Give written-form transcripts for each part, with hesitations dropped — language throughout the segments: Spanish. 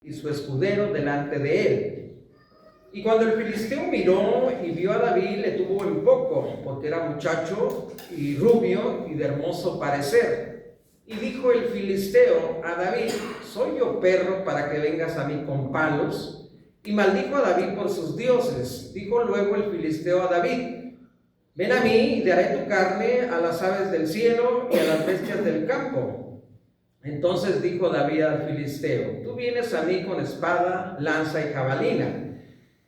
y su escudero delante de él. Y cuando el filisteo miró y vio a David, le tuvo en poco, porque era muchacho y rubio y de hermoso parecer. Y dijo el filisteo a David: ¿soy yo perro para que vengas a mí con palos? Y maldijo a David por sus dioses. Dijo luego el filisteo a David: ven a mí y daré tu carne a las aves del cielo y a las bestias del campo. Entonces dijo David al filisteo: tú vienes a mí con espada, lanza y jabalina,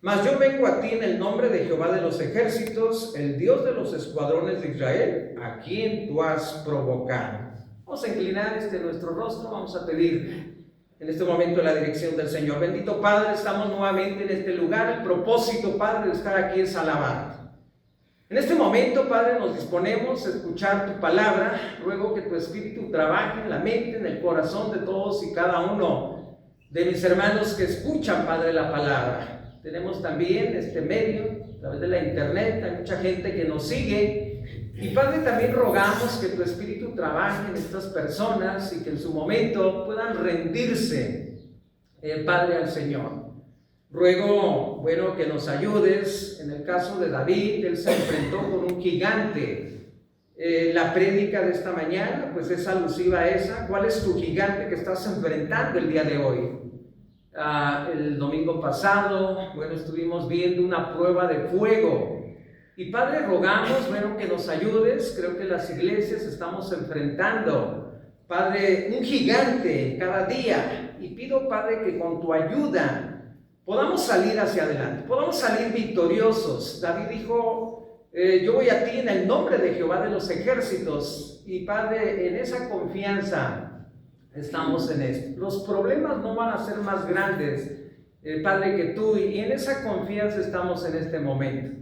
mas yo vengo a ti en el nombre de Jehová de los ejércitos, el Dios de los escuadrones de Israel, a quien tú has provocado. Vamos a inclinar nuestro rostro, vamos a pedir en este momento la dirección del Señor. Bendito Padre, estamos nuevamente en este lugar. El propósito, Padre, de estar aquí es alabarte. En este momento, Padre, nos disponemos a escuchar tu palabra. Ruego que tu Espíritu trabaje en la mente, en el corazón de todos y cada uno de mis hermanos que escuchan, Padre, la palabra. Tenemos también este medio, a través de la internet, hay mucha gente que nos sigue. Y Padre, también rogamos que tu Espíritu trabaje en estas personas y que en su momento puedan rendirse, Padre, al Señor. Ruego, que nos ayudes. En el caso de David, él se enfrentó con un gigante. La prédica de esta mañana, pues es alusiva a esa. ¿Cuál es tu gigante que estás enfrentando el día de hoy? El domingo pasado, estuvimos viendo una prueba de fuego. Y Padre, rogamos, que nos ayudes. Creo que las iglesias estamos enfrentando, Padre, un gigante cada día. Y pido, Padre, que con tu ayuda podamos salir hacia adelante, podamos salir victoriosos. David dijo: yo voy a ti en el nombre de Jehová de los ejércitos. Y Padre, en esa confianza estamos en esto. Los problemas no van a ser más grandes, Padre, que tú, y en esa confianza estamos en este momento.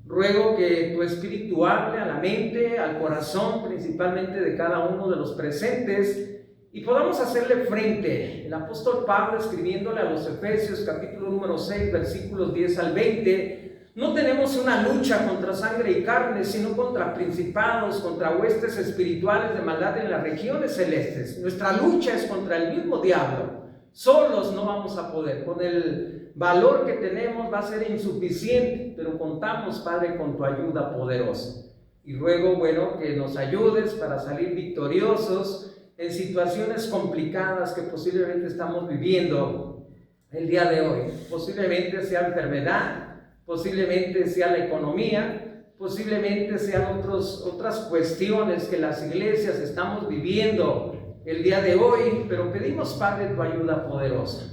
Ruego que tu Espíritu hable a la mente, al corazón, principalmente de cada uno de los presentes, y podamos hacerle frente. El apóstol Pablo, escribiéndole a los Efesios, capítulo número 6, versículos 10 al 20, no tenemos una lucha contra sangre y carne, sino contra principados, contra huestes espirituales de maldad en las regiones celestes. Nuestra lucha es contra el mismo diablo. Solos no vamos a poder. Con el valor que tenemos va a ser insuficiente, pero contamos, Padre, con tu ayuda poderosa. Y ruego, que nos ayudes para salir victoriosos en situaciones complicadas que posiblemente estamos viviendo el día de hoy. Posiblemente sea enfermedad, posiblemente sea la economía, posiblemente sean otras cuestiones que las iglesias estamos viviendo el día de hoy, pero pedimos, Padre, tu ayuda poderosa.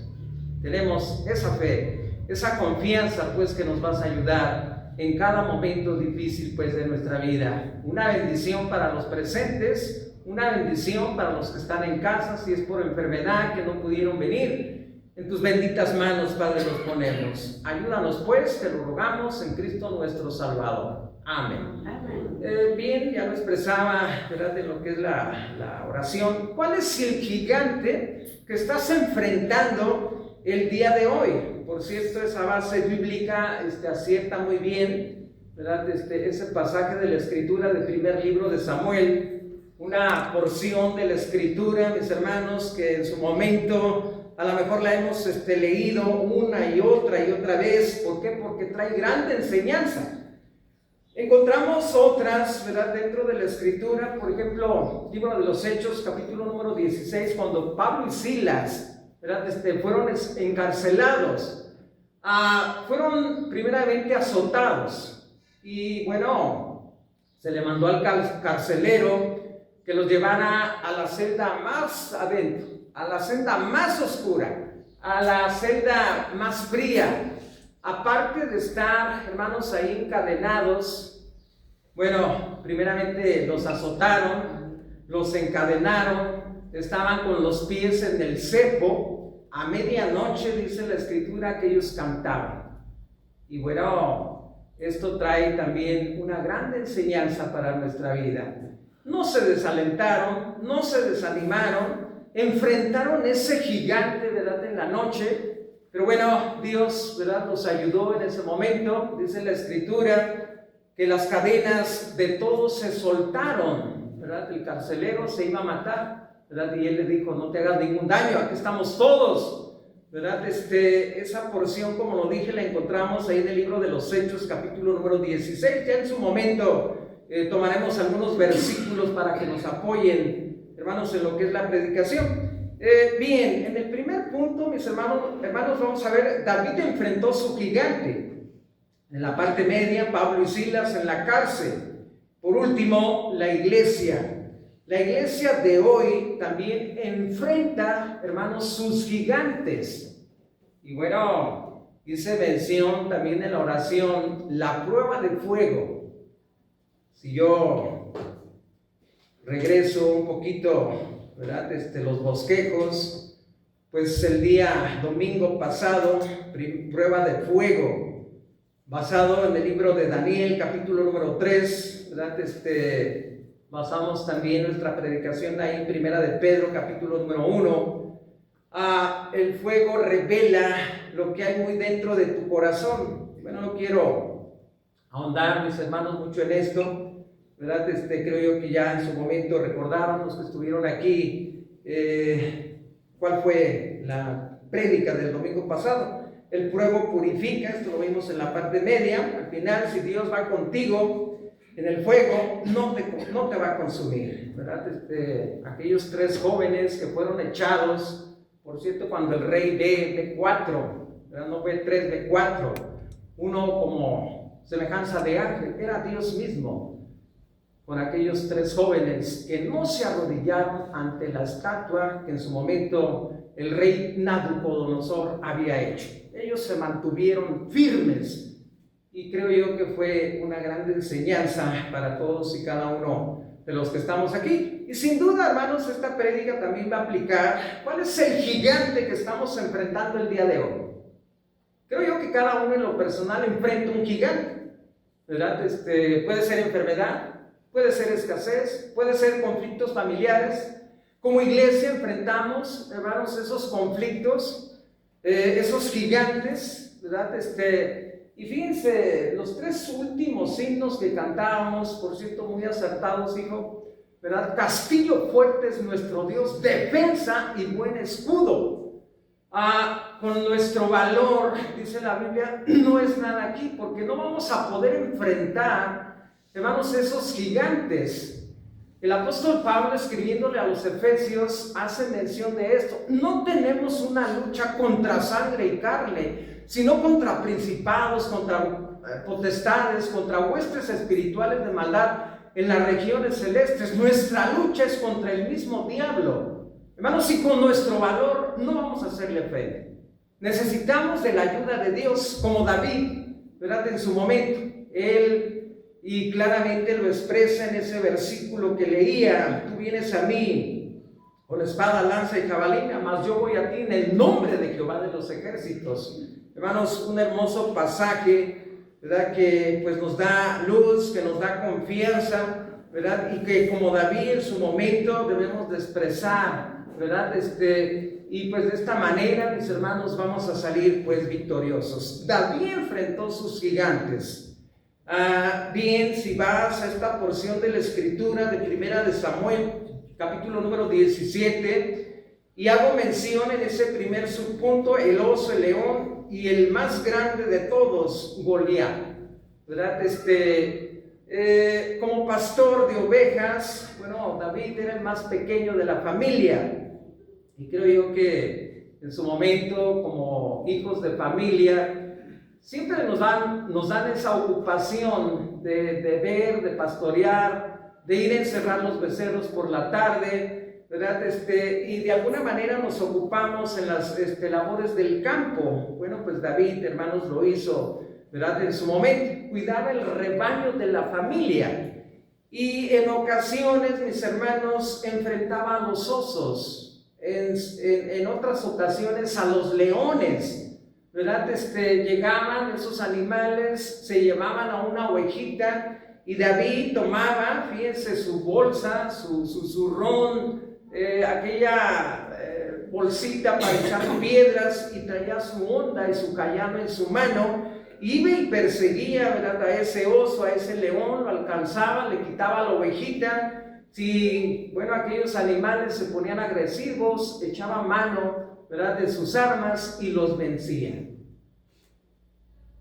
Tenemos esa fe, esa confianza, pues, que nos vas a ayudar en cada momento difícil, pues, de nuestra vida. Una bendición para los presentes, una bendición para los que están en casa, si es por enfermedad que no pudieron venir. En tus benditas manos, Padre, los ponemos. Ayúdanos, pues, te lo rogamos en Cristo nuestro Salvador. Amén. Bien, ya lo expresaba, ¿verdad?, de lo que es la oración. ¿Cuál es el gigante que estás enfrentando el día de hoy? Por cierto, esa base bíblica acierta muy bien, ¿verdad? Ese pasaje de la Escritura del primer libro de Samuel, una porción de la Escritura, mis hermanos, que en su momento a lo mejor la hemos leído una y otra vez. ¿Por qué? Porque trae grande enseñanza. Encontramos otras, ¿verdad?, dentro de la Escritura. Por ejemplo, libro de los Hechos, capítulo número 16, cuando Pablo y Silas, ¿verdad?, fueron encarcelados, fueron primeramente azotados, y se le mandó al carcelero que los llevara a la celda más adentro, a la celda más oscura, a la celda más fría. Aparte de estar, hermanos, ahí encadenados, primeramente los azotaron, los encadenaron, estaban con los pies en el cepo. A medianoche, dice la Escritura, que ellos cantaban. Y esto trae también una gran enseñanza para nuestra vida. No se desalentaron, no se desanimaron, enfrentaron ese gigante, ¿verdad?, en la noche. Pero Dios, ¿verdad?, los ayudó en ese momento. Dice la Escritura que las cadenas de todos se soltaron, ¿verdad? El carcelero se iba a matar, ¿verdad? Y él le dijo: no te hagas ningún daño, aquí estamos todos. ¿verdad? Esa porción, como lo dije, la encontramos ahí en el libro de los Hechos, capítulo número 16. Ya en su momento tomaremos algunos versículos para que nos apoyen, hermanos, en lo que es la predicación. Bien, en el primer punto, mis hermanos, vamos a ver, David enfrentó su gigante. En la parte media, Pablo y Silas en la cárcel. Por último, la iglesia. La iglesia de hoy también enfrenta, hermanos, sus gigantes. Y bueno, hice mención también en la oración, la prueba de fuego. Si yo regreso un poquito, ¿verdad? Los bosquejos, pues el día domingo pasado, prueba de fuego, basado en el libro de Daniel, capítulo número 3, ¿verdad? Basamos también nuestra predicación ahí en Primera de Pedro, capítulo número 1. El fuego revela lo que hay muy dentro de tu corazón. Bueno, no quiero ahondar, mis hermanos, mucho en esto, ¿verdad? Creo yo que ya en su momento recordaron los que estuvieron aquí cuál fue la prédica del domingo pasado. El fuego purifica, esto lo vimos en la parte media. Al final, si Dios va contigo en el fuego, no te va a consumir, ¿verdad? Aquellos 3 jóvenes que fueron echados, por cierto, cuando el rey ve 4, ¿verdad? No ve 3, ve 4, uno como semejanza de ángel, era Dios mismo, con aquellos 3 jóvenes que no se arrodillaron ante la estatua que en su momento el rey Nabucodonosor había hecho. Ellos se mantuvieron firmes. Y creo yo que fue una gran enseñanza para todos y cada uno de los que estamos aquí. Y sin duda, hermanos, esta prédica también va a aplicar cuál es el gigante que estamos enfrentando el día de hoy. Creo yo que cada uno en lo personal enfrenta un gigante, ¿verdad? Puede ser enfermedad, puede ser escasez, puede ser conflictos familiares. Como iglesia enfrentamos, hermanos, esos conflictos, esos gigantes, ¿verdad? Y fíjense, los 3 últimos himnos que cantábamos, por cierto, muy acertados, hijo, ¿verdad? Castillo fuerte es nuestro Dios, defensa y buen escudo. Con nuestro valor, dice la Biblia, no es nada aquí, porque no vamos a poder enfrentar, hermanos, esos gigantes. El apóstol Pablo, escribiéndole a los Efesios, hace mención de esto. No tenemos una lucha contra sangre y carne, sino contra principados, contra potestades, contra huestes espirituales de maldad en las regiones celestes. Nuestra lucha es contra el mismo diablo. Hermanos, y con nuestro valor no vamos a hacerle frente. Necesitamos de la ayuda de Dios, como David, ¿verdad? En su momento, él, y claramente lo expresa en ese versículo que leía: tú vienes a mí con espada, lanza y jabalina, mas yo voy a ti en el nombre de Jehová de los ejércitos. Hermanos, un hermoso pasaje, ¿verdad? Que pues nos da luz, que nos da confianza, ¿verdad? Y que como David en su momento debemos de expresar, ¿verdad? Y pues de esta manera, mis hermanos, vamos a salir pues victoriosos. David enfrentó sus gigantes. Bien, si vas a esta porción de la escritura de Primera de Samuel, capítulo número 17, y hago mención en ese primer subpunto, el oso, el león, y el más grande de todos, Goliat, ¿verdad? Como pastor de ovejas, bueno, David era el más pequeño de la familia, y creo yo que en su momento, como hijos de familia, siempre nos dan esa ocupación de ver, de pastorear, de ir a encerrar los becerros por la tarde, ¿verdad? Y de alguna manera nos ocupamos en las labores del campo. Bueno, pues David, hermanos, lo hizo, ¿verdad? En su momento, cuidaba el rebaño de la familia. Y en ocasiones, mis hermanos, enfrentaba a los osos, en otras ocasiones a los leones, ¿verdad? Llegaban esos animales, se llevaban a una ovejita, y David tomaba, fíjense, su bolsa, su zurrón, aquella bolsita para echar piedras, y traía su honda y su cayado en su mano, iba y perseguía, ¿verdad?, a ese oso, a ese león, lo alcanzaba, le quitaba la ovejita. Si, bueno, aquellos animales se ponían agresivos, echaba mano ¿verdad?, de sus armas y los vencía.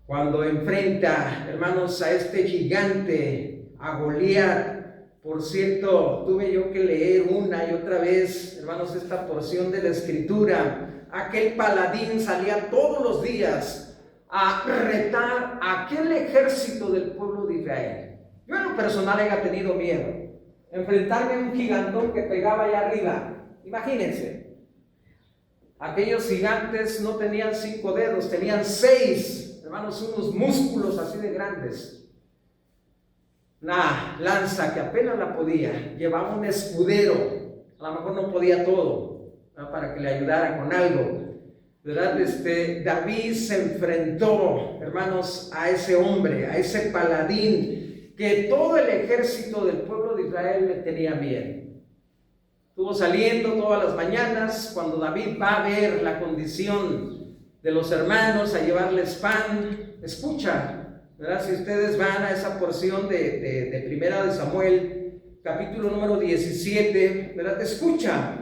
Cuando enfrenta, hermanos, a este gigante, a Goliat. Por cierto, tuve yo que leer una y otra vez, hermanos, esta porción de la Escritura. Aquel paladín salía todos los días a retar a aquel ejército del pueblo de Israel. Yo en lo personal he tenido miedo. Enfrentarme a un gigantón que pegaba allá arriba. Imagínense. Aquellos gigantes no tenían 5 dedos, tenían 6. Hermanos, unos músculos así de grandes. Una lanza que apenas la podía, llevaba un escudero, a lo mejor no podía todo, ¿no?, para que le ayudara con algo, ¿verdad? David se enfrentó, hermanos, a ese hombre, a ese paladín, que todo el ejército del pueblo de Israel le tenía miedo. Estuvo saliendo todas las mañanas, cuando David va a ver la condición de los hermanos, a llevarles pan, escucha, ¿verdad? Si ustedes van a esa porción de Primera de Samuel, capítulo número 17, ¿verdad? Escucha,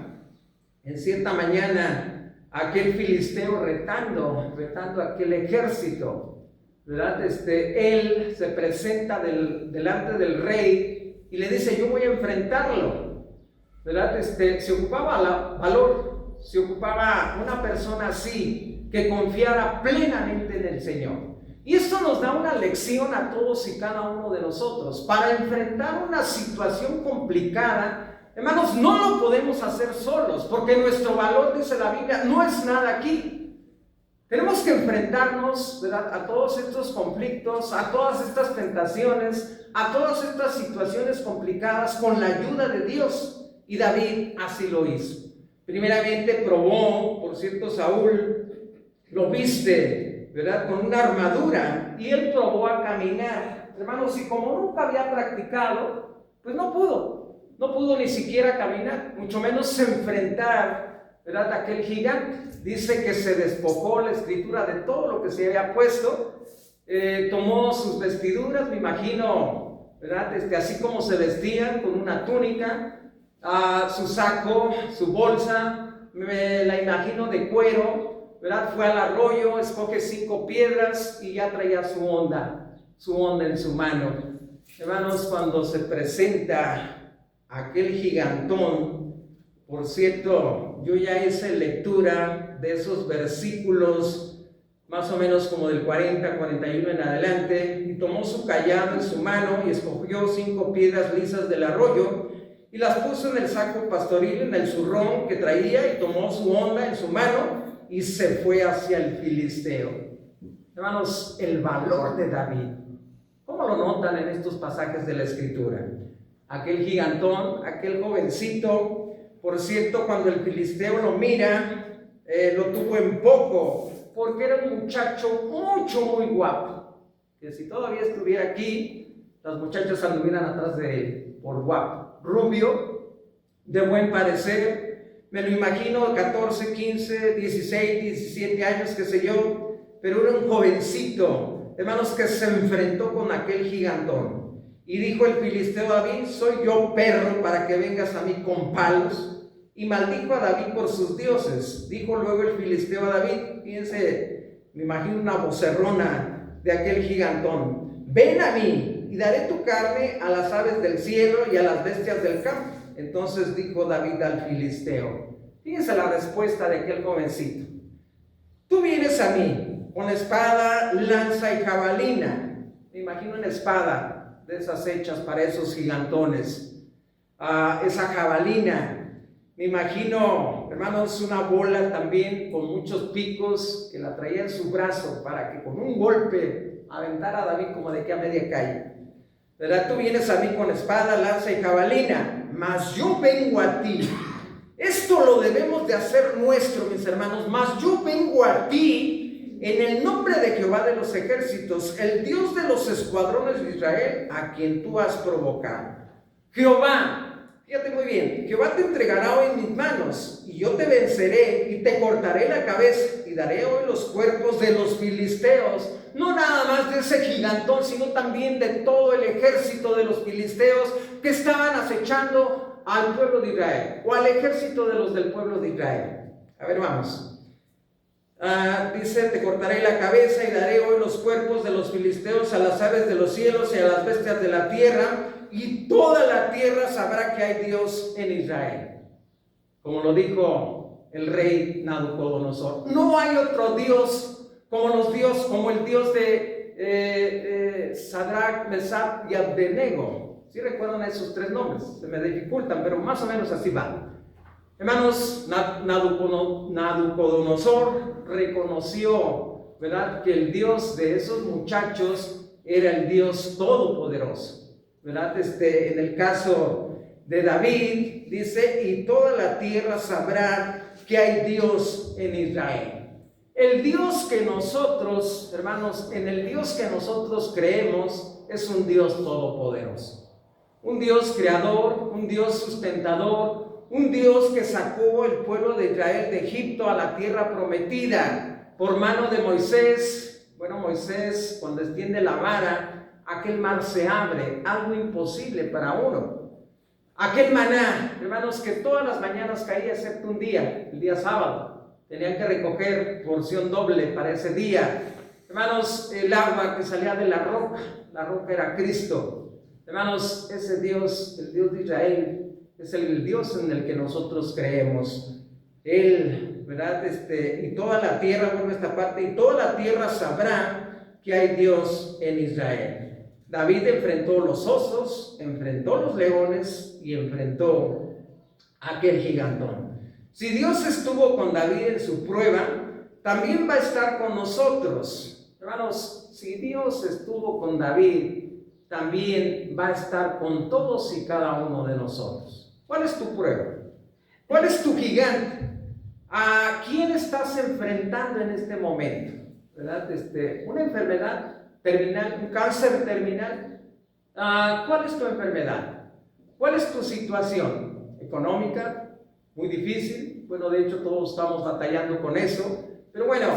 en cierta mañana, aquel filisteo retando a aquel ejército, ¿verdad? Él se presenta delante del rey y le dice: yo voy a enfrentarlo, ¿verdad? Se ocupaba valor, se ocupaba una persona así, que confiara plenamente en el Señor. Y esto nos da una lección a todos y cada uno de nosotros. Para enfrentar una situación complicada, hermanos, no lo podemos hacer solos, porque nuestro valor, dice la Biblia, no es nada aquí. Tenemos que enfrentarnos, ¿verdad?, a todos estos conflictos, a todas estas tentaciones, a todas estas situaciones complicadas con la ayuda de Dios. Y David así lo hizo. Primeramente probó, por cierto, Saúl lo viste, ¿verdad?, con una armadura, y él probó a caminar. Hermanos, y como nunca había practicado, pues no pudo ni siquiera caminar, mucho menos enfrentar, ¿verdad?, a aquel gigante. Dice que se despojó, la Escritura, de todo lo que se había puesto, tomó sus vestiduras, me imagino, ¿verdad?, así como se vestían, con una túnica, su saco, su bolsa, me la imagino de cuero, ¿verdad? Fue al arroyo, escoge 5 piedras y ya traía su onda en su mano. Hermanos, cuando se presenta aquel gigantón, por cierto, yo ya hice lectura de esos versículos, más o menos como del 40, 41 en adelante, y tomó su cayado en su mano y escogió 5 piedras lisas del arroyo y las puso en el saco pastoril, en el zurrón que traía, y tomó su onda en su mano y se fue hacia el filisteo. Hermanos, el valor de David, ¿cómo lo notan en estos pasajes de la Escritura? Aquel gigantón, aquel jovencito, por cierto, cuando el filisteo lo mira, lo tuvo en poco, porque era un muchacho muy guapo, que si todavía estuviera aquí, las muchachas anduvieran atrás de él, por guapo, rubio, de buen parecer. Me lo imagino, 14, 15, 16, 17 años, qué sé yo, pero era un jovencito, hermanos, que se enfrentó con aquel gigantón. Y dijo el filisteo a David: soy yo perro para que vengas a mí con palos. Y maldijo a David por sus dioses. Dijo luego el filisteo a David, fíjense, me imagino una vocerrona de aquel gigantón: ven a mí y daré tu carne a las aves del cielo y a las bestias del campo. Entonces dijo David al filisteo, fíjense la respuesta de aquel jovencito: tú vienes a mí con espada, lanza y jabalina. Me imagino una espada de esas hechas para esos gigantones, esa jabalina. Me imagino, hermanos, una bola también con muchos picos que la traía en su brazo para que con un golpe aventara a David como de que a media calle. ¿Verdad? Tú vienes a mí con espada, lanza y jabalina, mas yo vengo a ti. Esto lo debemos de hacer nuestro, mis hermanos. Mas yo vengo a ti en el nombre de Jehová de los ejércitos, el Dios de los escuadrones de Israel, a quien tú has provocado. Jehová, fíjate muy bien, Jehová te entregará hoy en mis manos, y yo te venceré y te cortaré la cabeza, y daré hoy los cuerpos de los filisteos, no nada más de ese gigantón, sino también de todo el ejército de los filisteos que estaban acechando al pueblo de Israel, o al ejército de los del pueblo de Israel. A ver, vamos. Dice, te cortaré la cabeza y daré hoy los cuerpos de los filisteos a las aves de los cielos y a las bestias de la tierra, y toda la tierra sabrá que hay Dios en Israel. Como lo dijo el rey Nabucodonosor. No hay otro Dios como el Dios de Sadrach, Mesach y Abednego. ¿Sí recuerdan esos tres nombres? Se me dificultan, pero más o menos así va. Hermanos, Nabucodonosor reconoció, ¿verdad?, que el Dios de esos muchachos era el Dios todopoderoso, ¿verdad? En el caso de David, dice, y toda la tierra sabrá que hay Dios en Israel. El Dios que nosotros, hermanos, en el Dios que nosotros creemos, es un Dios todopoderoso. Un Dios creador, un Dios sustentador, un Dios que sacó el pueblo de Israel de Egipto a la tierra prometida por mano de Moisés. Bueno, Moisés, cuando extiende la vara, aquel mar se abre, algo imposible para uno. Aquel maná, hermanos, que todas las mañanas caía excepto un día, el día sábado. Tenían que recoger porción doble para ese día. Hermanos, el agua que salía de la roca era Cristo. Hermanos, ese Dios, el Dios de Israel, es el Dios en el que nosotros creemos. Él, ¿verdad? Y toda la tierra, bueno, esta parte, y toda la tierra sabrá que hay Dios en Israel. David enfrentó los osos, enfrentó los leones y enfrentó a aquel gigantón. Si Dios estuvo con David en su prueba, también va a estar con nosotros. Hermanos, si Dios estuvo con David, también va a estar con todos y cada uno de nosotros. ¿Cuál es tu prueba? ¿Cuál es tu gigante? ¿A quién estás enfrentando en este momento? ¿Verdad? Una enfermedad terminal, un cáncer terminal. ¿Cuál es tu enfermedad? ¿Cuál es tu situación? ¿Económica? Muy difícil. Bueno, de hecho todos estamos batallando con eso. Pero bueno,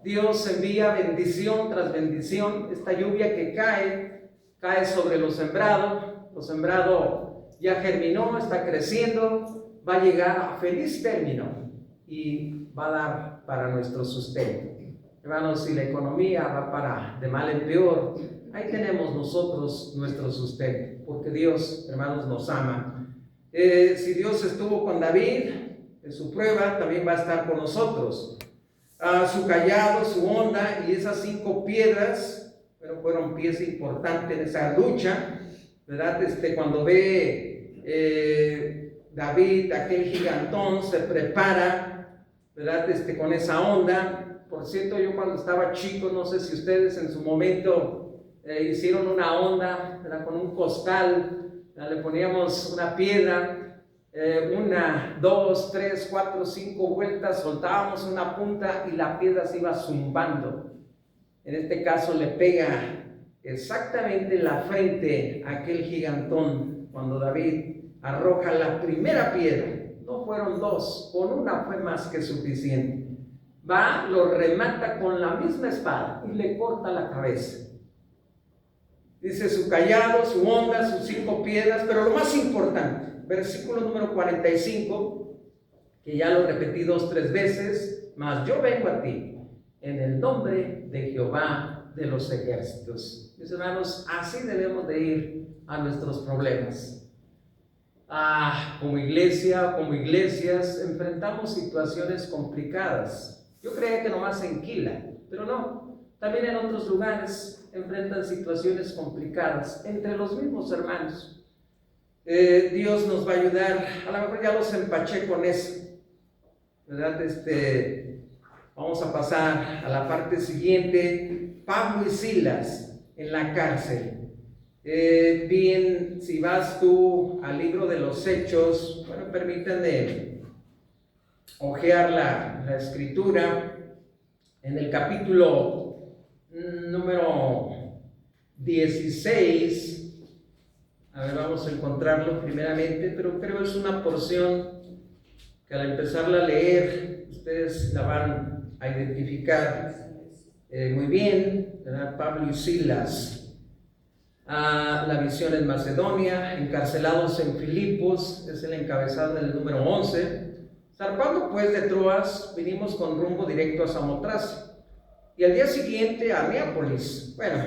Dios envía bendición tras bendición. Esta lluvia que cae sobre lo sembrado. Lo sembrado ya germinó, está creciendo, va a llegar a feliz término y va a dar para nuestro sustento. Hermanos, si la economía va para de mal en peor, ahí tenemos nosotros nuestro sustento, porque Dios, hermanos, nos ama. Si Dios estuvo con David en su prueba, también va a estar con nosotros. Su cayado, su honda y esas 5 piedras, bueno, fueron pieza importante en esa lucha, ¿verdad? Cuando ve David, aquel gigantón, se prepara, ¿verdad? Con esa onda. Por cierto, yo cuando estaba chico, no sé si ustedes en su momento hicieron una onda, ¿verdad?, con un costal, ¿verdad? Le poníamos una piedra, 1, 2, 3, 4, 5 vueltas, soltábamos una punta y la piedra se iba zumbando. En este caso le pega exactamente en la frente a aquel gigantón cuando David arroja la primera piedra. No fueron 2, con una fue más que suficiente. Va, lo remata con la misma espada y le corta la cabeza. Dice su cayado, su honda, sus 5 piedras, pero lo más importante, versículo número 45, que ya lo repetí 2, 3 veces, mas yo vengo a ti en el nombre de Jehová de los ejércitos. Mis hermanos, así debemos de ir a nuestros problemas. Como iglesia, como iglesias, enfrentamos situaciones complicadas. Yo creía que nomás en Quila, pero no. También en otros lugares enfrentan situaciones complicadas entre los mismos hermanos. Dios nos va a ayudar. A lo mejor ya los empaché con eso, ¿verdad? Vamos a pasar a la parte siguiente. Pablo y Silas en la cárcel. Bien, si vas tú al libro de los Hechos, bueno, permítanme hojear la escritura en el capítulo número 16. A ver, vamos a encontrarlo primeramente, pero creo que es una porción que al empezarla a leer, ustedes la van a identificar muy bien, ¿verdad? Pablo y Silas. La misión en Macedonia, encarcelados en Filipos, es el encabezado del número 11. Zarpando pues de Troas, vinimos con rumbo directo a Samotracia y al día siguiente a Neápolis. Bueno,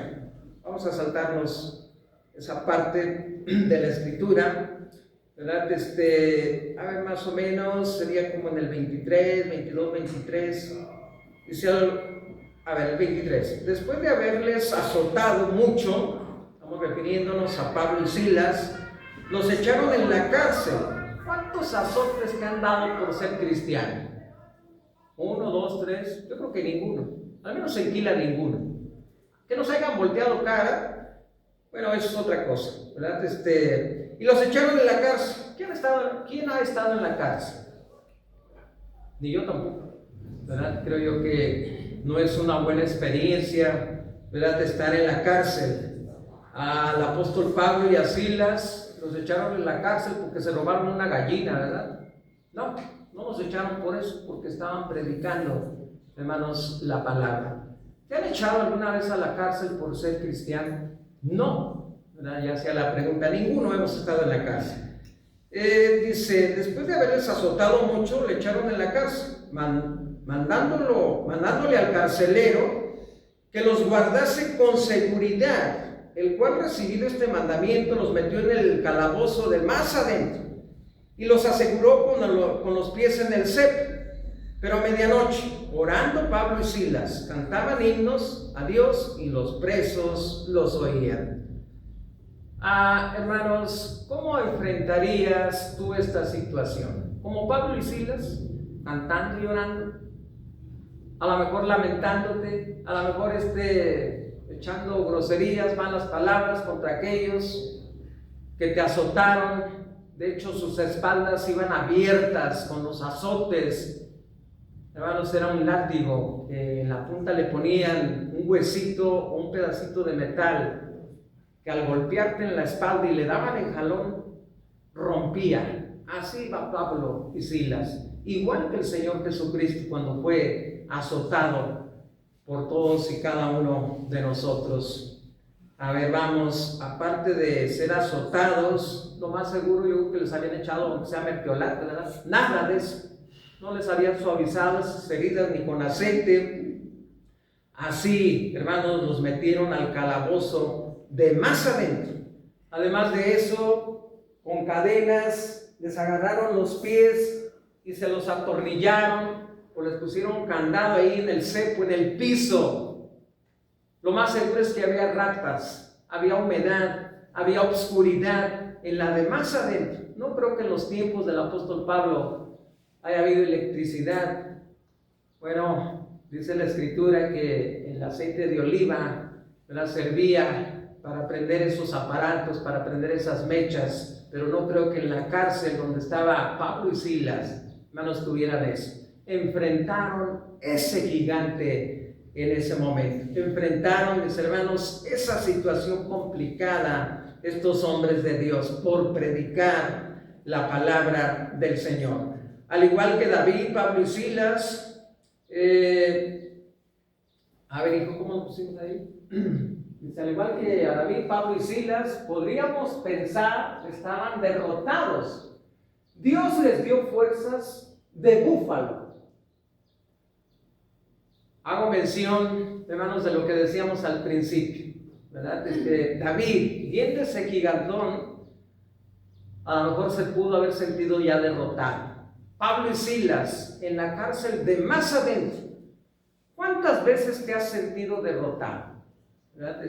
vamos a saltarnos esa parte de la escritura, ¿verdad? A ver, más o menos sería como en el 23, 22, 23. Dice, a ver, el 23. Después de haberles azotado mucho, estamos refiriéndonos a Pablo y Silas, los echaron en la cárcel. ¿Cuántos azotes te han dado por ser cristiano? 1, 2, 3, yo creo que ninguno, al menos en Quila ninguno. Que nos hayan volteado cara, bueno, eso es otra cosa, ¿verdad? Y los echaron en la cárcel. ¿Quién ha estado en la cárcel? Ni yo tampoco, ¿verdad? Creo yo que no es una buena experiencia, ¿verdad?, de estar en la cárcel. Al apóstol Pablo y a Silas los echaron en la cárcel porque se robaron una gallina, ¿verdad? No los echaron por eso, porque estaban predicando, hermanos, la palabra. ¿Te han echado alguna vez a la cárcel por ser cristiano? No, ¿verdad? Ya sea la pregunta, ninguno hemos estado en la cárcel. Dice, después de haberles azotado mucho, le echaron en la cárcel, mandándole al carcelero que los guardase con seguridad, el cual, recibido este mandamiento, los metió en el calabozo de más adentro y los aseguró con los pies en el cepo. Pero a medianoche, orando Pablo y Silas, cantaban himnos a Dios y los presos los oían. Hermanos, ¿cómo enfrentarías tú esta situación? ¿Como Pablo y Silas, cantando y orando? A lo mejor lamentándote, a lo mejor echando groserías, malas palabras contra aquellos que te azotaron. De hecho, sus espaldas iban abiertas con los azotes. Hermanos, era un látigo, en la punta le ponían un huesito o un pedacito de metal que al golpearte en la espalda y le daban el jalón, rompía. Así va Pablo y Silas, igual que el Señor Jesucristo cuando fue azotado por todos y cada uno de nosotros. A ver, vamos, aparte de ser azotados, lo más seguro yo creo que les habían echado, aunque sea mertiolate, ¿verdad? Nada de eso. No les habían suavizado esas heridas ni con aceite. Así, hermanos, los metieron al calabozo de más adentro. Además de eso, con cadenas, les agarraron los pies y se los atornillaron, o les pusieron un candado ahí en el cepo, en el piso. Lo más seguro es que había ratas, había humedad, había obscuridad en la de más adentro. No creo que en los tiempos del apóstol Pablo haya habido electricidad. Bueno, dice la escritura que el aceite de oliva, ¿verdad?, servía para prender esos aparatos, para prender esas mechas, pero no creo que en la cárcel donde estaba Pablo y Silas, hermanos, tuvieran eso. Enfrentaron ese gigante en ese momento. Enfrentaron, mis hermanos, esa situación complicada, estos hombres de Dios, por predicar la palabra del Señor. Al igual que David, Pablo y Silas, a ver, hijo, ¿cómo lo pusimos ahí? Dice, al igual que a David, Pablo y Silas, podríamos pensar que estaban derrotados. Dios les dio fuerzas de búfalo. Hago mención, hermanos, de lo que decíamos al principio, ¿verdad? David, viendo ese gigantón, a lo mejor se pudo haber sentido ya derrotado. Pablo y Silas, en la cárcel de más adentro, ¿cuántas veces te has sentido derrotado? ¿Verdad?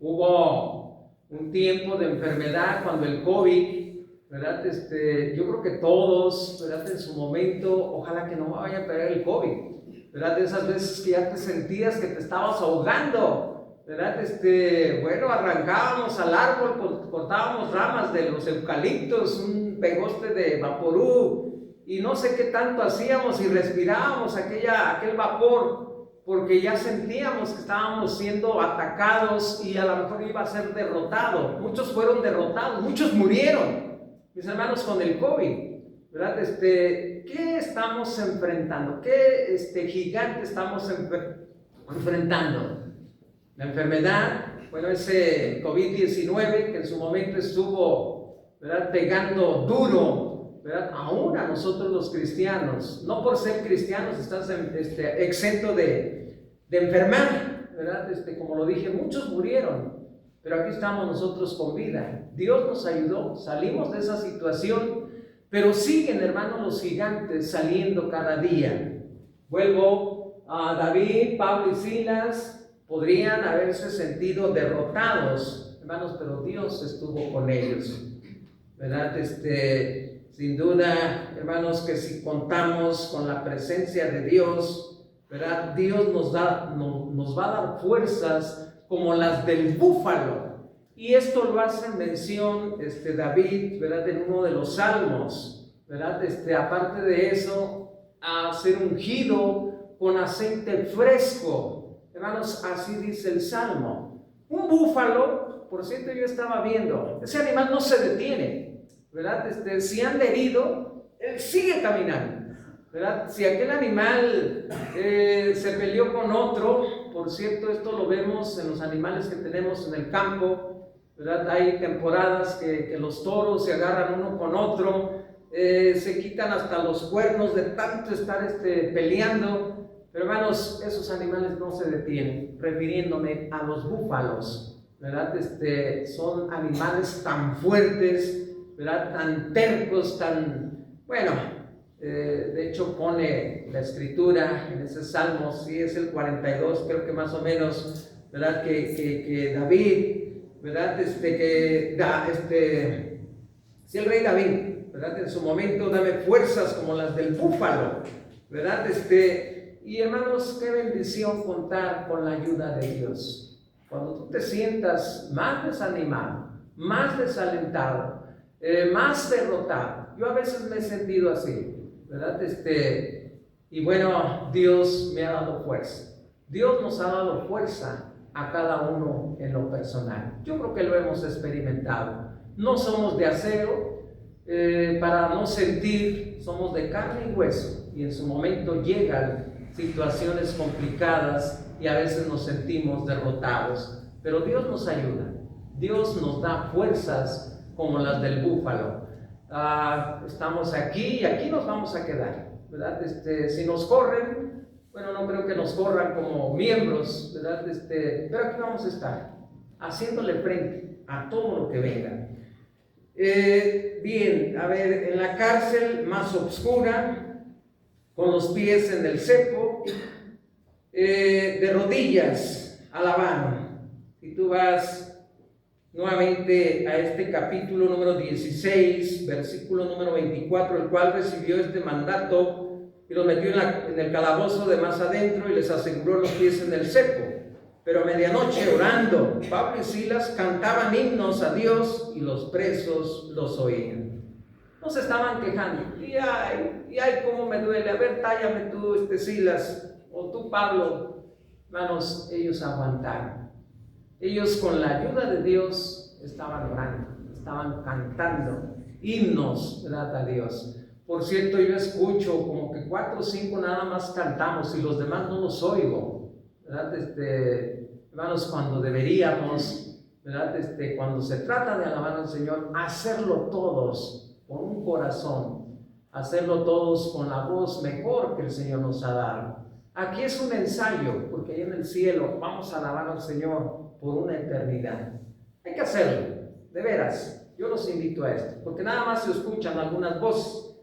Hubo un tiempo de enfermedad cuando el COVID, ¿verdad? Yo creo que todos, ¿verdad?, en su momento, ojalá que no vaya a pegar el COVID, ¿verdad? De esas veces que ya te sentías que te estabas ahogando, ¿verdad? Bueno, arrancábamos al árbol, cortábamos ramas de los eucaliptos, un pegoste de vaporú, y no sé qué tanto hacíamos y respirábamos aquel vapor, porque ya sentíamos que estábamos siendo atacados y a lo mejor iba a ser derrotado. Muchos fueron derrotados, muchos murieron, mis hermanos, con el COVID, ¿verdad? ¿Qué estamos enfrentando? ¿Qué gigante estamos enfrentando? La enfermedad, bueno, ese COVID-19 que en su momento estuvo, ¿verdad?, pegando duro ¿verdad? Aún a nosotros los cristianos, no por ser cristianos estás exento de enfermar, ¿verdad? Como lo dije, muchos murieron, pero aquí estamos nosotros con vida. Dios nos ayudó, salimos de esa situación, pero siguen, hermanos, los gigantes saliendo cada día. Vuelvo a David, Pablo y Silas, podrían haberse sentido derrotados, hermanos, pero Dios estuvo con ellos, ¿verdad? Sin duda, hermanos, que si contamos con la presencia de Dios, ¿verdad? Dios nos va a dar fuerzas como las del búfalo. Y esto lo hace en mención David, ¿verdad? En uno de los salmos, ¿verdad? Aparte de eso, a ser ungido con aceite fresco. Hermanos, así dice el salmo. Un búfalo, por cierto, yo estaba viendo, ese animal no se detiene, ¿verdad? Si anda herido, él sigue caminando, ¿verdad? Si aquel animal se peleó con otro, por cierto, esto lo vemos en los animales que tenemos en el campo, ¿verdad? Hay temporadas que los toros se agarran uno con otro, se quitan hasta los cuernos de tanto estar peleando. Pero hermanos, esos animales no se detienen, refiriéndome a los búfalos, ¿verdad? Son animales tan fuertes, ¿verdad? Tan tercos, bueno, de hecho pone la escritura en ese salmo, sí es el 42, creo que más o menos, ¿verdad? Que David, ¿verdad? Sí, el rey David, ¿verdad? En su momento, dame fuerzas como las del búfalo, ¿verdad? Y hermanos, qué bendición contar con la ayuda de Dios. Cuando tú te sientas más desanimado, más desalentado, más derrotado. Yo a veces me he sentido así, ¿verdad? Y bueno, Dios me ha dado fuerza. Dios nos ha dado fuerza a cada uno en lo personal. Yo creo que lo hemos experimentado. No somos de acero, para no sentir, somos de carne y hueso. Y en su momento llegan situaciones complicadas y a veces nos sentimos derrotados, pero Dios nos ayuda, Dios nos da fuerzas como las del búfalo. Estamos aquí y aquí nos vamos a quedar, ¿verdad? Si nos corren, bueno, no creo que nos corran como miembros, ¿verdad? Pero aquí vamos a estar, haciéndole frente a todo lo que venga. Bien, a ver, en la cárcel más oscura, con los pies en el cepo, de rodillas, alabaron. Y tú vas nuevamente a este capítulo número 16, versículo número 24, el cual recibió este mandato y los metió en el calabozo de más adentro y les aseguró los pies en el cepo. Pero a medianoche, orando, Pablo y Silas cantaban himnos a Dios y los presos los oían. No se estaban quejando. Y ay, cómo me duele. A ver, tállame tú, Silas, o tú, Pablo. Hermanos, ellos aguantaron. Ellos, con la ayuda de Dios, estaban orando, estaban cantando himnos, ¿verdad? A Dios. Por cierto, yo escucho como que 4 o 5 nada más cantamos y los demás no los oigo, ¿verdad? Hermanos, cuando deberíamos, ¿verdad? Cuando se trata de alabar al Señor, hacerlo todos con un corazón, hacerlo todos con la voz mejor que el Señor nos ha dado. Aquí es un ensayo, porque ahí en el cielo vamos a alabar al Señor por una eternidad. Hay que hacerlo, de veras. Yo los invito a esto, porque nada más se escuchan algunas voces.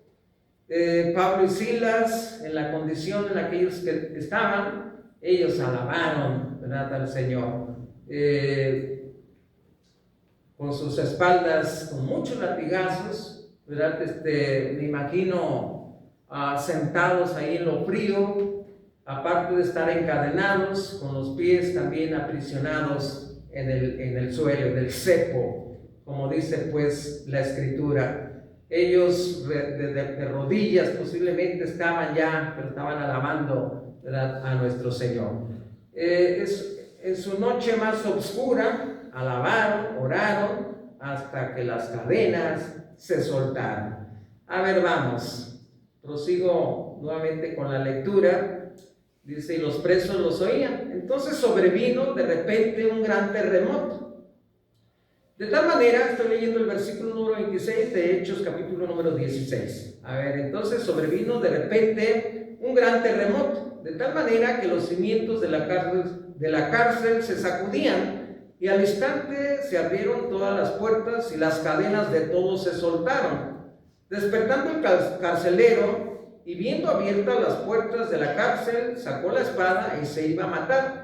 Pablo y Silas, en la condición en la que ellos estaban, ellos alabaron, ¿verdad?, al Señor. Con sus espaldas, con muchos latigazos, ¿verdad? Me imagino sentados ahí en lo frío, aparte de estar encadenados, con los pies también aprisionados en el suelo, en el cepo, como dice pues la escritura. Ellos de rodillas posiblemente estaban ya, pero estaban alabando, ¿verdad?, a nuestro Señor. En su noche más oscura, alabaron, oraron, hasta que las cadenas se soltaron. A ver, vamos, prosigo nuevamente con la lectura. Dice, y los presos los oían. Entonces sobrevino de repente un gran terremoto, De tal manera, estoy leyendo el versículo número 26 de Hechos, capítulo número 16. A ver, entonces sobrevino de repente un gran terremoto, de tal manera que los cimientos de la cárcel se sacudían, y al instante se abrieron todas las puertas y las cadenas de todos se soltaron. Despertando el carcelero y viendo abiertas las puertas de la cárcel, sacó la espada y se iba a matar.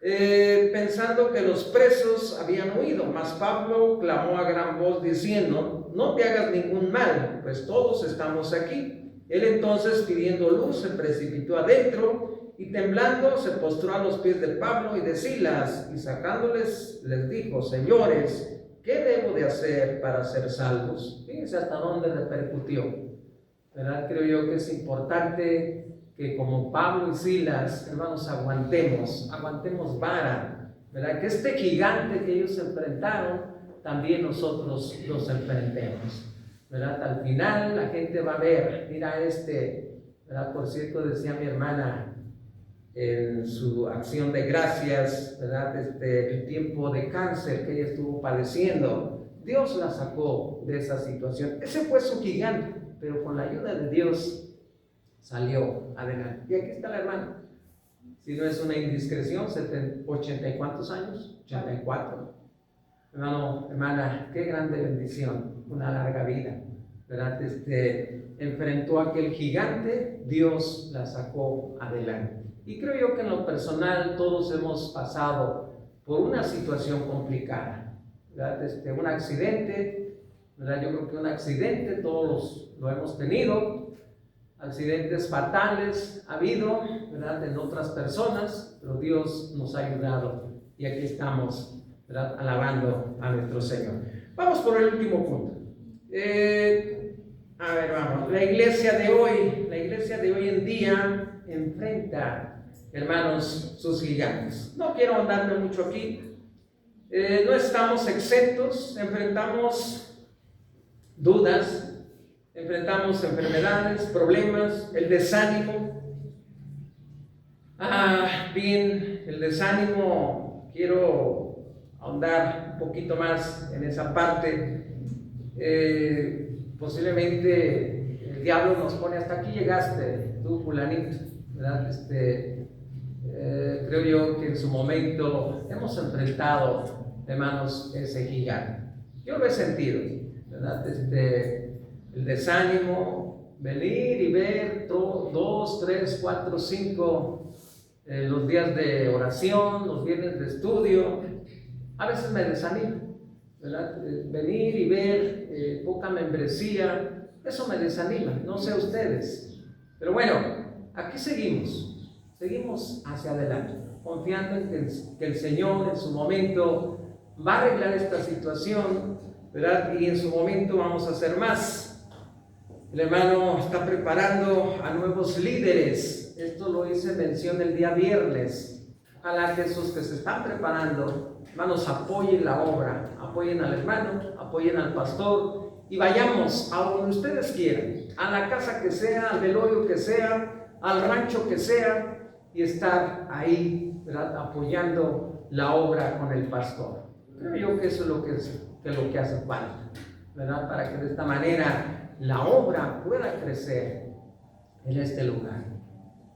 Pensando que los presos habían huido, mas Pablo clamó a gran voz diciendo: no te hagas ningún mal, pues todos estamos aquí. Él entonces, pidiendo luz, se precipitó adentro y temblando se postró a los pies de Pablo y de Silas, y sacándoles les dijo: señores, ¿qué debo de hacer para ser salvos? Fíjense hasta dónde repercutió, ¿verdad? Creo yo que es importante que como Pablo y Silas, hermanos, aguantemos vara, ¿verdad? Que este gigante que ellos enfrentaron, también nosotros los enfrentemos, ¿verdad? Al final la gente va a ver, mira ¿verdad? Por cierto, decía mi hermana en su acción de gracias, ¿verdad? El tiempo de cáncer que ella estuvo padeciendo, Dios la sacó de esa situación. Ese fue su gigante, pero con la ayuda de Dios salió adelante. Y aquí está la hermana. Si no es una indiscreción, 80 y cuántos años, 84. Hermano, hermana, qué grande bendición, una larga vida, ¿verdad? Enfrentó a aquel gigante, Dios la sacó adelante. Y creo yo que en lo personal todos hemos pasado por una situación complicada, ¿verdad? Un accidente, ¿verdad? Yo creo que un accidente todos lo hemos tenido. Accidentes fatales ha habido, ¿verdad? En otras personas, pero Dios nos ha ayudado y aquí estamos, ¿verdad? Alabando a nuestro Señor. Vamos por el último punto. A ver, vamos. La iglesia de hoy en día enfrenta, hermanos, sus gigantes. No quiero andarme mucho aquí. No estamos exentos, enfrentamos dudas, enfrentamos enfermedades, problemas, el desánimo. Bien, el desánimo, quiero ahondar un poquito más en esa parte. Posiblemente el diablo nos pone: hasta aquí llegaste, tú fulanito, ¿verdad? Creo yo que en su momento hemos enfrentado, hermanos, ese gigante. Yo lo he sentido, ¿verdad? El desánimo, venir y ver 2, 3, 4, 5 los días de oración, los viernes de estudio, a veces me desanimo, ¿verdad? Venir y ver poca membresía, eso me desanima, no sé ustedes, pero bueno, aquí seguimos hacia adelante, confiando en que el Señor en su momento va a arreglar esta situación, ¿verdad? Y en su momento vamos a hacer más. El hermano está preparando a nuevos líderes. Esto lo hice mención el día viernes. Ojalá que esos que se están preparando, hermanos, apoyen la obra, apoyen al hermano, apoyen al pastor y vayamos a donde ustedes quieran, a la casa que sea, al velorio que sea, al rancho que sea, y estar ahí, ¿verdad? Apoyando la obra con el pastor. Creo yo que eso es lo que hace falta, ¿verdad? Para que de esta manera la obra pueda crecer en este lugar.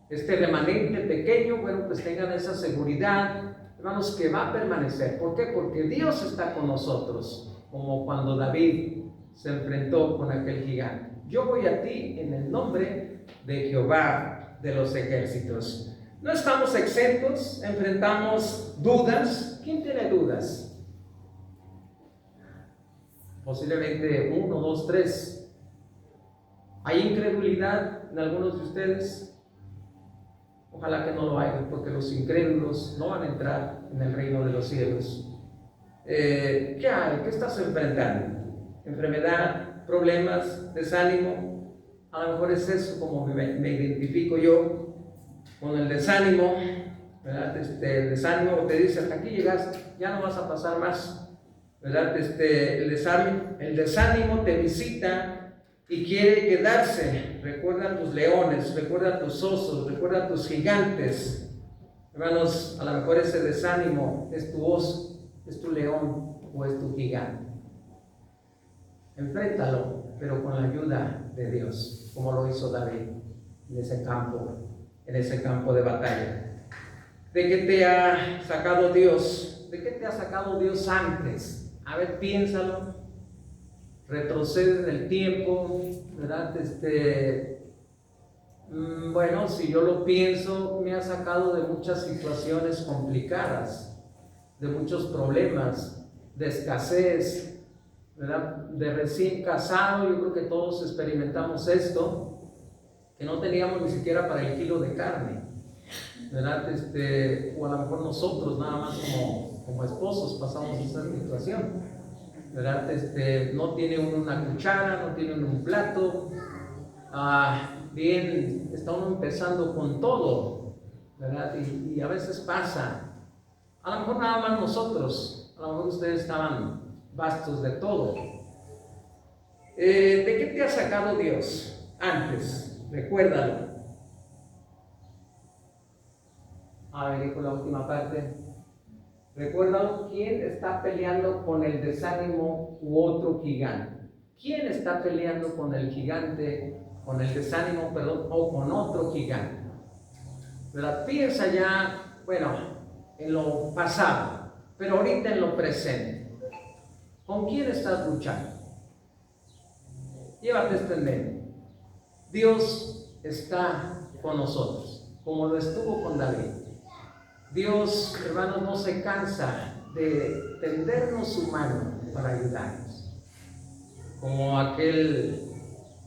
Este remanente pequeño, bueno, pues tengan esa seguridad, hermanos, que va a permanecer. ¿Por qué? Porque Dios está con nosotros, como cuando David se enfrentó con aquel gigante. Yo voy a ti en el nombre de Jehová de los ejércitos. No estamos exentos, enfrentamos dudas. ¿Quién tiene dudas? Posiblemente 1, 2, 3. ¿Hay incredulidad en algunos de ustedes? Ojalá que no lo haya, porque los incrédulos no van a entrar en el reino de los cielos. ¿Qué hay? ¿Qué estás enfrentando? ¿Enfermedad? ¿Problemas? ¿Desánimo? A lo mejor es eso como me identifico yo con el desánimo, ¿verdad? El desánimo te dice: hasta aquí llegaste, ya no vas a pasar más, ¿verdad? El desánimo te visita y quiere quedarse. Recuerda tus leones, recuerda tus osos, recuerda tus gigantes. Hermanos, a lo mejor ese desánimo es tu oso, es tu león, o es tu gigante? Enfréntalo, pero con la ayuda de Dios, como lo hizo David en ese campo de batalla. ¿De qué te ha sacado Dios? ¿De qué te ha sacado Dios antes? A ver, piénsalo. Retrocede en el tiempo, ¿verdad? Bueno, si yo lo pienso, me ha sacado de muchas situaciones complicadas, de muchos problemas, de escasez, ¿verdad? De recién casado, yo creo que todos experimentamos esto, que no teníamos ni siquiera para el kilo de carne, ¿verdad? O a lo mejor nosotros nada más como esposos pasamos esa situación, ¿verdad? No tiene uno una cuchara, no tiene uno un plato, bien, está uno empezando con todo, ¿verdad? Y a veces pasa, a lo mejor nada más nosotros, a lo mejor ustedes estaban bastos de todo. ¿De qué te ha sacado Dios antes? Recuérdalo. A ver, dijo la última parte. Recuérdalo, ¿quién está peleando con el desánimo u otro gigante? ¿Quién está peleando con el gigante, con el desánimo, perdón, o con otro gigante? ¿Verdad? Piensa ya, bueno, en lo pasado, pero ahorita en lo presente. ¿Con quién estás luchando? Llévate esto en mente. Dios está con nosotros, como lo estuvo con David. Dios, hermanos, no se cansa de tendernos su mano para ayudarnos. Como aquel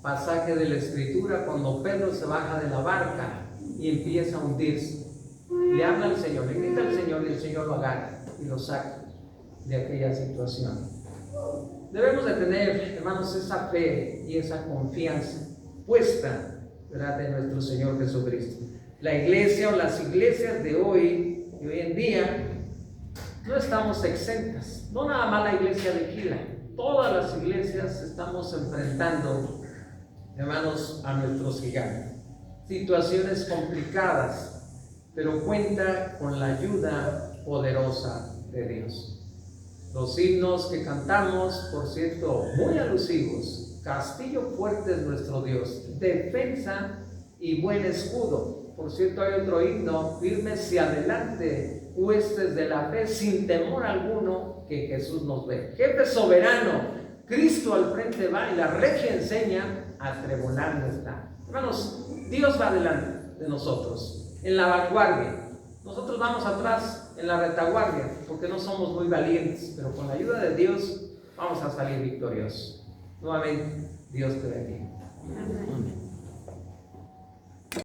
pasaje de la Escritura cuando Pedro se baja de la barca y empieza a hundirse. Le habla al Señor, le grita al Señor y el Señor lo agarra y lo saca de aquella situación. Debemos de tener, hermanos, esa fe y esa confianza puesta, ¿verdad?, en nuestro Señor Jesucristo. La iglesia o las iglesias de hoy en día no estamos exentas, no nada más la iglesia de Quila, todas las iglesias estamos enfrentando, hermanos, a nuestros gigantes, situaciones complicadas, pero cuenta con la ayuda poderosa de Dios. Los himnos que cantamos, por cierto, muy alusivos: castillo fuerte es nuestro Dios, defensa y buen escudo. Por cierto, hay otro himno: firmes y adelante, huestes de la fe, sin temor alguno, que Jesús nos ve. Jefe soberano, Cristo al frente va y la regia enseña, atribulando está. Hermanos, Dios va delante de nosotros, en la vanguardia. Nosotros vamos atrás, en la retaguardia, porque no somos muy valientes, pero con la ayuda de Dios vamos a salir victoriosos. Nuevamente, Dios te bendiga. Amén.